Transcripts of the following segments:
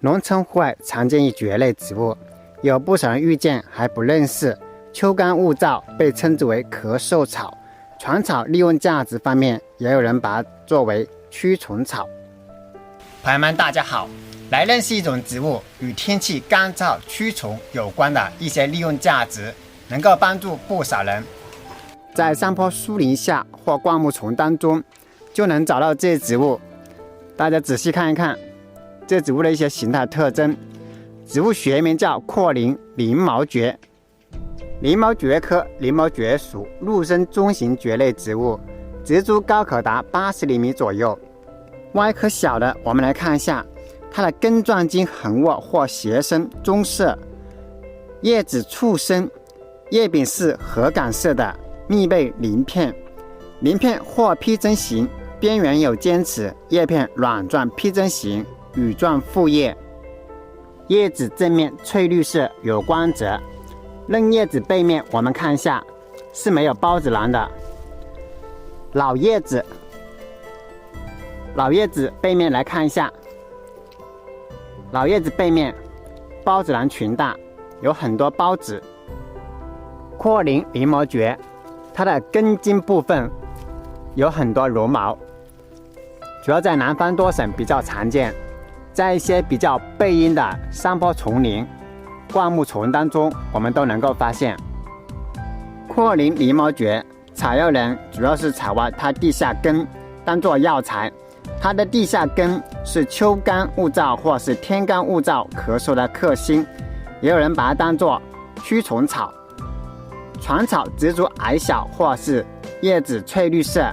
农村户外常见一蕨类植物，有不少人遇见还不认识。秋干雾罩被称之为咳嗽草，传草利用价值方面，也有人把它作为驱虫草。朋友们，大家好，来认识一种植物与天气干燥、驱虫有关的一些利用价值，能够帮助不少人。在山坡树林下或灌木丛当中，就能找到这些植物。大家仔细看一看这植物的一些形态特征。植物学名叫阔鳞鳞毛蕨，鳞毛蕨科鳞毛蕨属陆生中型蕨类植物，植株高可达80厘米左右。外壳小的，我们来看一下，它的根状茎横卧或斜生，棕色，叶子簇生，叶柄是核杆色的，密被鳞片，鳞片或披针形，边缘有尖齿，叶片卵状披针形，羽状复叶。叶子正面翠绿色，有光泽。嫩叶子背面我们看一下，是没有孢子囊的。老叶子背面来看一下，老叶子背面孢子囊群大，有很多孢子。阔鳞鳞毛蕨，它的根茎部分有很多绒毛，主要在南方多省比较常见，在一些比较背阴的山坡丛林、灌木丛当中，我们都能够发现。阔鳞鳞毛蕨采药人主要是采挖它地下根当做药材，它的地下根是秋干雾罩或是天干雾罩咳嗽的克星，也有人把它当做驱虫草。传草植株矮小或是叶子翠绿色，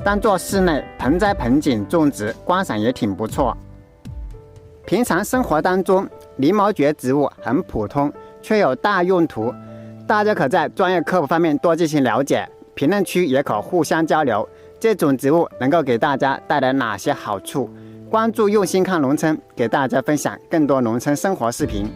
当做室内盆栽盆景种植，观赏也挺不错。平常生活当中，鳞毛蕨植物很普通，却有大用途，大家可在专业科普方面多进行了解，评论区也可互相交流，这种植物能够给大家带来哪些好处？关注用心看农村，给大家分享更多农村生活视频。